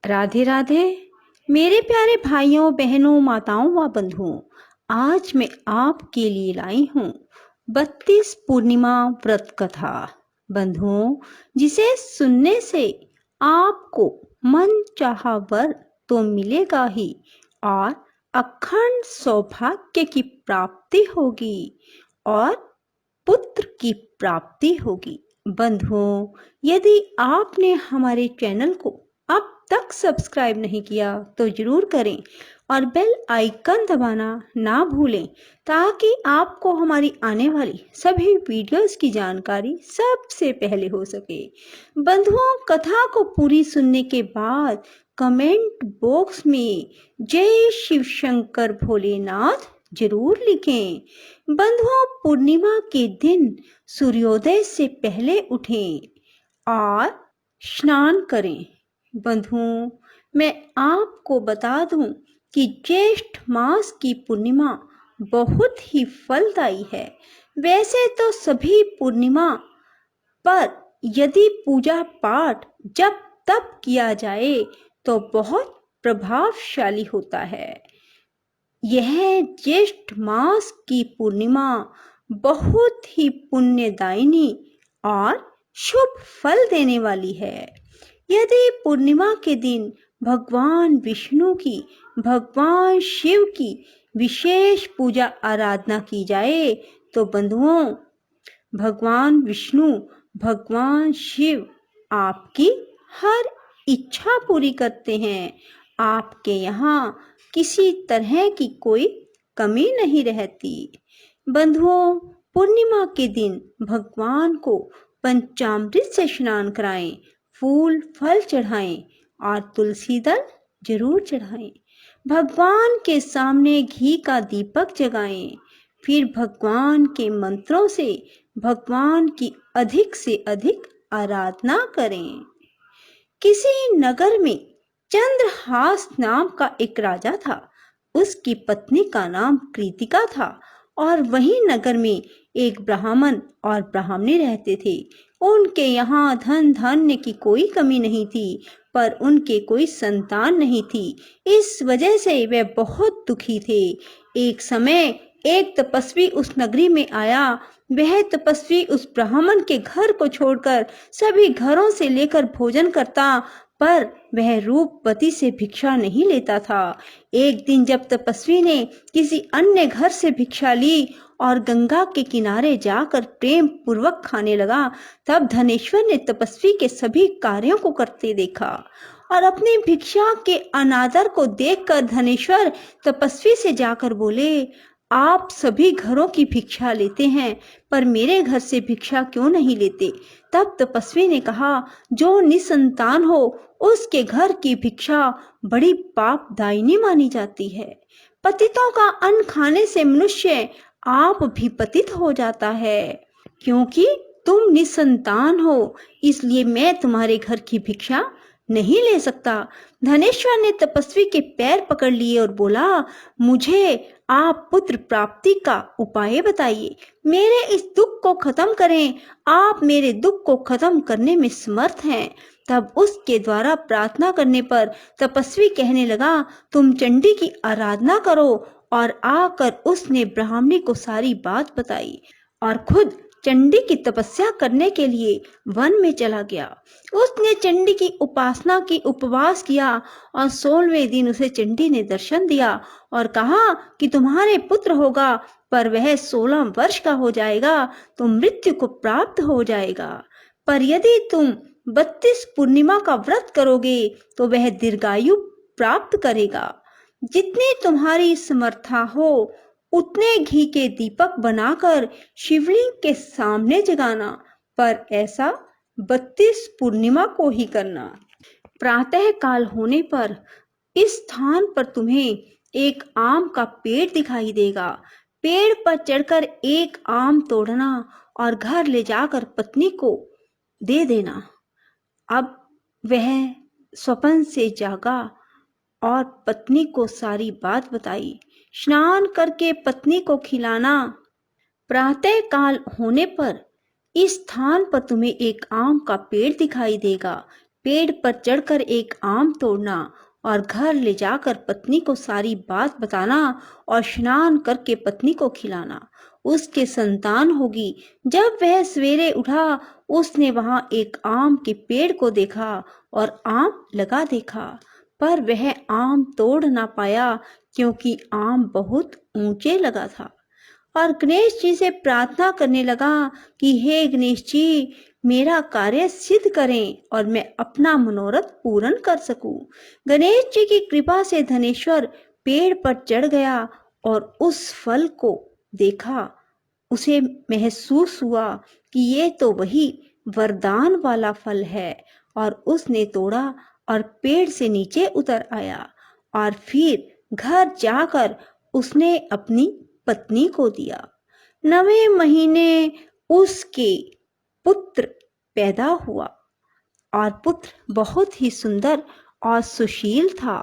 राधे राधे मेरे प्यारे भाइयों बहनों माताओं व बंधुओं। आज मैं आपके लिए लाई हूँ 32 पूर्णिमा व्रत कथा। बंधुओं, जिसे सुनने से आपको मन चाहा वर तो मिलेगा ही और अखंड सौभाग्य की प्राप्ति होगी और पुत्र की प्राप्ति होगी। बंधुओं, यदि आपने हमारे चैनल को अब तक सब्सक्राइब नहीं किया तो जरूर करें और बेल आइकन दबाना ना भूलें ताकि आपको हमारी आने वाली सभी वीडियोस की जानकारी सबसे पहले हो सके। बंधुओं, कथा को पूरी सुनने के बाद कमेंट बॉक्स में जय शिव शंकर भोलेनाथ जरूर लिखें। बंधुओं, पूर्णिमा के दिन सूर्योदय से पहले उठें और स्नान करें। बंधुओं, मैं आपको बता दूं कि ज्येष्ठ मास की पूर्णिमा बहुत ही फलदायी है। वैसे तो सभी पूर्णिमा पर यदि पूजा पाठ जब तब किया जाए तो बहुत प्रभावशाली होता है। यह ज्येष्ठ मास की पूर्णिमा बहुत ही पुण्यदायिनी और शुभ फल देने वाली है। यदि पूर्णिमा के दिन भगवान विष्णु की, भगवान शिव की विशेष पूजा आराधना की जाए तो बंधुओं, भगवान विष्णु, भगवान शिव आपकी हर इच्छा पूरी करते हैं। आपके यहाँ किसी तरह की कोई कमी नहीं रहती। बंधुओं, पूर्णिमा के दिन भगवान को पंचामृत से स्नान कराएं, फूल फल चढ़ाएं और तुलसी दल जरूर चढ़ाएं। भगवान के सामने घी का दीपक जगाएं। फिर भगवान के मंत्रों से भगवान की अधिक से अधिक आराधना करें। किसी नगर में चंद्रहास नाम का एक राजा था। उसकी पत्नी का नाम कृतिका था और वही नगर में एक ब्राह्मण और ब्राह्मणी रहते थे। उनके यहाँ धन धान्य की कोई कमी नहीं थी, पर उनके कोई संतान नहीं थी। इस वजह से वे बहुत दुखी थे। एक समय एक तपस्वी उस नगरी में आया। वह तपस्वी उस ब्राह्मण के घर को छोड़कर सभी घरों से लेकर भोजन करता, पर वह रूपवती से भिक्षा नहीं लेता था। एक दिन जब तपस्वी ने किसी अन्य घर से भिक्षा ली और गंगा के किनारे जाकर प्रेम पूर्वक खाने लगा, तब धनेश्वर ने तपस्वी के सभी कार्यों को करते देखा और अपनी भिक्षा के अनादर को देखकर धनेश्वर तपस्वी से जाकर बोले, आप सभी घरों की भिक्षा लेते हैं, पर मेरे घर से भिक्षा क्यों नहीं लेते? तब तपस्वी ने कहा, जो निसंतान हो उसके घर की भिक्षा बड़ी पापदायिनी मानी जाती है। पतितों का अन्न खाने से मनुष्य आप भी पतित हो जाता है। क्योंकि तुम निसंतान हो, इसलिए मैं तुम्हारे घर की भिक्षा नहीं ले सकता। धनेश्वर ने तपस्वी के पैर पकड़ लिए और बोला, मुझे आप पुत्र प्राप्ति का उपाय बताइए। मेरे इस दुख को खत्म करें। आप मेरे दुख को खत्म करने में समर्थ हैं। तब उसके द्वारा प्रार्थना करने पर तपस्वी कहने लगा, तुम चंडी की आराधना करो। और आकर उसने ब्राह्मणी को सारी बात बताई और खुद चंडी की तपस्या करने के लिए वन में चला गया। उसने चंडी की उपासना की, उपवास किया और 16वें दिन उसे चंडी ने दर्शन दिया और कहा कि तुम्हारे पुत्र होगा, पर वह 16 वर्ष का हो जाएगा तो मृत्यु को प्राप्त हो जाएगा। पर यदि तुम 32 पूर्णिमा का व्रत करोगे तो वह दीर्घायु प्राप्त करेगा। जितनी तुम्हारी समर्था हो उतने घी के दीपक बनाकर शिवलिंग के सामने जगाना, पर ऐसा 32 पूर्णिमा को ही करना। प्रातः काल होने पर इस स्थान पर तुम्हें एक आम का पेड़ दिखाई देगा। पेड़ पर चढ़कर एक आम तोड़ना और घर ले जाकर पत्नी को दे देना। अब वह स्वप्न से जागा और पत्नी को सारी बात बताई। स्नान करके पत्नी को खिलाना। प्रातः काल होने पर इस स्थान पर तुम्हें एक आम का पेड़ दिखाई देगा। पेड़ पर चढ़कर एक आम तोड़ना और घर ले जाकर पत्नी को सारी बात बताना और स्नान करके पत्नी को खिलाना। उसके संतान होगी। जब वह सवेरे उठा, उसने वहां एक आम के पेड़ को देखा और आम लगा देखा, पर वह आम तोड़ ना पाया क्योंकि आम बहुत ऊंचे लगा था। और गणेश जी से प्रार्थना करने लगा कि हे गणेश जी, मेरा कार्य सिद्ध करें और मैं अपना मनोरथ पूर्ण कर सकूं। गणेश जी की कृपा से धनेश्वर पेड़ पर चढ़ गया और उस फल को देखा। उसे महसूस हुआ कि ये तो वही वरदान वाला फल है, और उसने तोड़ा और पेड़ से नीचे उतर आया और फिर घर जाकर उसने अपनी पत्नी को दिया। 9वें महीने उसके पुत्र पैदा हुआ और पुत्र बहुत ही सुंदर और सुशील था।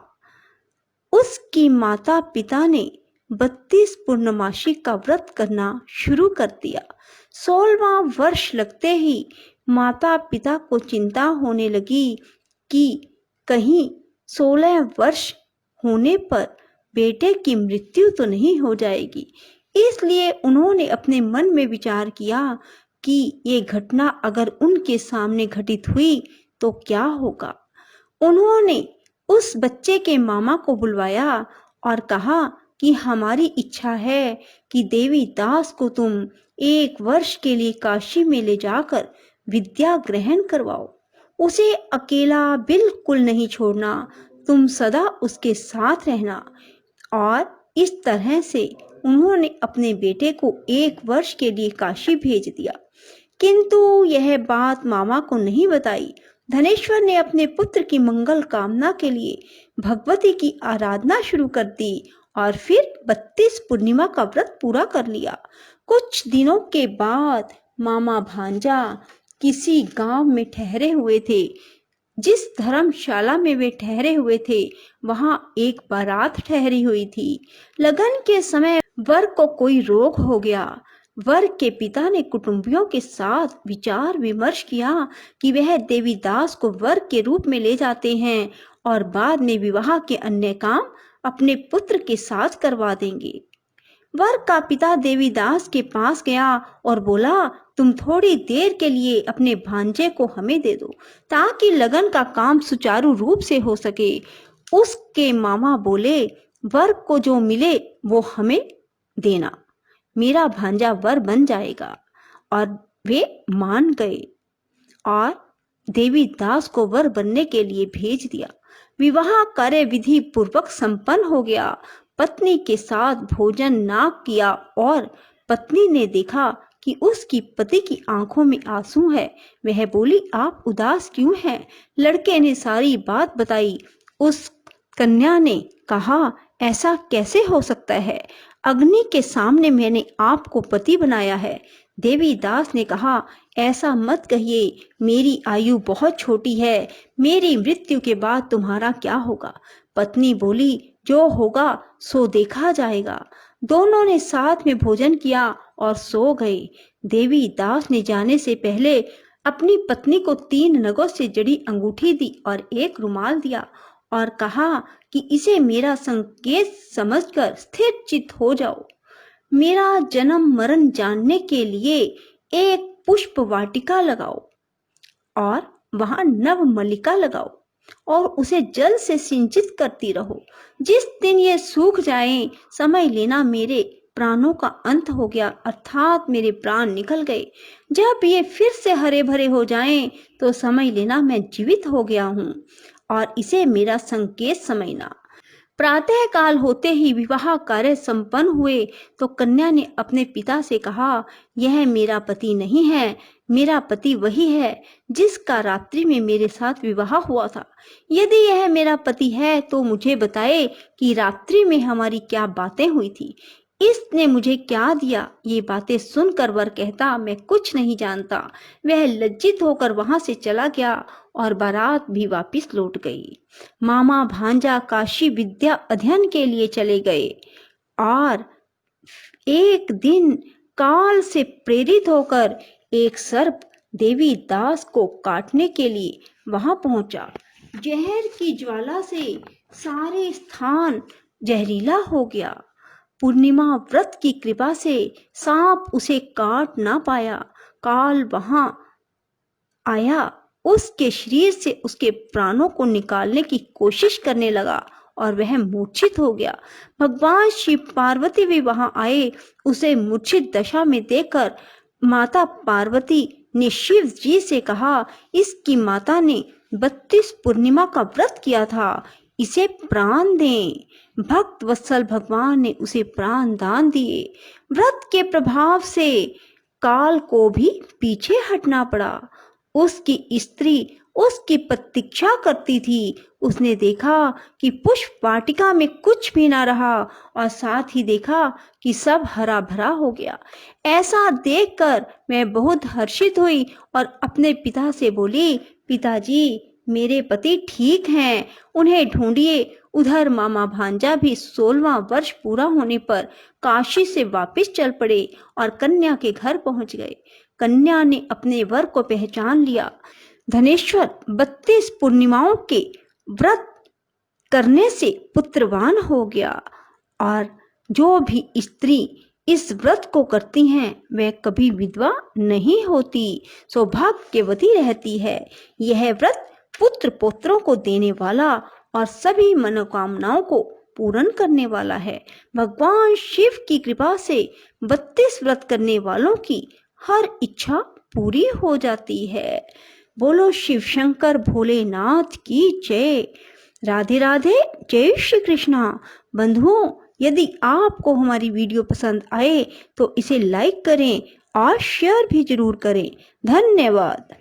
उसकी माता पिता ने 32 पूर्णमासी का व्रत करना शुरू कर दिया। 16वां वर्ष लगते ही माता पिता को चिंता होने लगी कि कहीं 16 वर्ष होने पर बेटे की मृत्यु तो नहीं हो जाएगी। इसलिए उन्होंने अपने मन में विचार किया कि ये घटना अगर उनके सामने घटित हुई तो क्या होगा। उन्होंने उस बच्चे के मामा को बुलवाया और कहा कि हमारी इच्छा है कि देवी दास को तुम 1 वर्ष के लिए काशी में ले जाकर विद्या ग्रहण करवाओ। उसे अकेला बिल्कुल नहीं छोड़ना, तुम सदा उसके साथ रहना। और इस तरह से उन्होंने अपने बेटे को 1 वर्ष के लिए काशी भेज दिया। किंतु यह बात मामा को नहीं बताई। धनेश्वर ने अपने पुत्र की मंगल कामना के लिए भगवती की आराधना शुरू कर दी और फिर 32 पूर्णिमा का व्रत पूरा कर लिया। कुछ दिनों के बाद मामा भांजा किसी गांव में ठहरे हुए थे। जिस धर्मशाला में वे ठहरे हुए थे, वहां एक बारात ठहरी हुई थी। लगन के समय वर को कोई रोग हो गया। वर के पिता ने कुटुंबियों के साथ विचार विमर्श किया कि वह देवीदास को वर के रूप में ले जाते हैं और बाद में विवाह के अन्य काम अपने पुत्र के साथ करवा देंगे। वर का पिता देवीदास के पास गया और बोला, तुम थोड़ी देर के लिए अपने भांजे को हमें दे दो ताकि लगन का काम सुचारू रूप से हो सके। उसके मामा बोले, वर को जो मिले वो हमें देना, मेरा भांजा वर बन जाएगा। और वे मान गए और देवीदास को वर बनने के लिए भेज दिया। विवाह कार्य विधि पूर्वक संपन्न हो गया। पत्नी के साथ भोजन ना किया और पत्नी ने देखा कि उसकी पति की आंखों में आंसू है। वह बोली, आप उदास क्यों हैं? लड़के ने सारी बात बताई। उस कन्या ने कहा, ऐसा कैसे हो सकता है? अग्नि के सामने मैंने आपको पति बनाया है। देवीदास ने कहा, ऐसा मत कहिए, मेरी आयु बहुत छोटी है। मेरी मृत्यु के बाद तुम्हारा क्या होगा? पत्नी बोली, जो होगा सो देखा जाएगा। दोनों ने साथ में भोजन किया और सो गए। देवीदास ने जाने से पहले अपनी पत्नी को 3 नगों से जड़ी अंगूठी दी और एक रुमाल दिया और कहा कि इसे मेरा संकेत समझकर स्थिर चित्त हो जाओ। मेरा जन्म मरण जानने के लिए एक पुष्प वाटिका लगाओ और वहां नव मल्लिका लगाओ और उसे जल से सिंचित करती रहो। जिस दिन ये सूख जाए, समझ लेना मेरे प्राणों का अंत हो गया, अर्थात मेरे प्राण निकल गए। जब ये फिर से हरे भरे हो जाएं, तो समझ लेना मैं जीवित हो गया हूँ और इसे मेरा संकेत समझना। प्रातः काल होते ही विवाह कार्य संपन्न हुए तो कन्या ने अपने पिता से कहा, यह मेरा पति नहीं है, मेरा पति वही है जिसका रात्रि में मेरे साथ विवाह हुआ था। यदि यह मेरा पति है तो मुझे बताए कि रात्रि में हमारी क्या बातें हुई थी, इसने मुझे क्या दिया। ये बातें सुनकर वर कहता, मैं कुछ नहीं जानता। वह लज्जित होकर वहां से चला गया और बारात भी वापस लौट गई। मामा भांजा काशी विद्या अध्ययन के लिए चले गए और एक दिन काल से प्रेरित होकर एक सर्प देवीदास को काटने के लिए वहां पहुंचा। जहर की ज्वाला से सारे स्थान जहरीला हो गया। पूर्णिमा व्रत की कृपा से सांप उसे काट ना पाया। काल वहां आया, उसके शरीर से उसके प्राणों को निकालने की कोशिश करने लगा और वह मूर्छित हो गया। भगवान शिव पार्वती भी वहां आए। उसे मूर्छित दशा में देखकर माता पार्वती ने शिव जी से कहा, इसकी माता ने 32 पूर्णिमा का व्रत किया था, इसे प्राण दें। भक्त वत्सल भगवान ने उसे प्राण दान दिए। व्रत के प्रभाव से काल को भी पीछे हटना पड़ा। उसकी स्त्री उसकी प्रतीक्षा करती थी। उसने देखा कि पुष्प वाटिका में कुछ भी ना रहा और साथ ही देखा कि सब हरा भरा हो गया। ऐसा देखकर मैं बहुत हर्षित हुई और अपने पिता से बोली, पिताजी मेरे पति ठीक हैं, उन्हें ढूंढिए। उधर मामा भांजा भी 16वां वर्ष पूरा होने पर काशी से वापस चल पड़े और कन्या के घर पहुंच गए। कन्या ने अपने वर को पहचान लिया। धनेश्वर 32 पूर्णिमाओं के व्रत करने से पुत्रवान हो गया और जो भी स्त्री इस व्रत को करती हैं वह कभी विधवा नहीं होती, सौभाग्यवती रहती है। यह व्रत पुत्र पौत्रों को देने वाला और सभी मनोकामनाओं को पूर्ण करने वाला है। भगवान शिव की कृपा से 32 व्रत करने वालों की हर इच्छा पूरी हो जाती है। बोलो शिव शंकर भोलेनाथ की जय। राधे राधे, जय श्री कृष्णा। बंधुओं, यदि आपको हमारी वीडियो पसंद आए तो इसे लाइक करें और शेयर भी जरूर करें। धन्यवाद।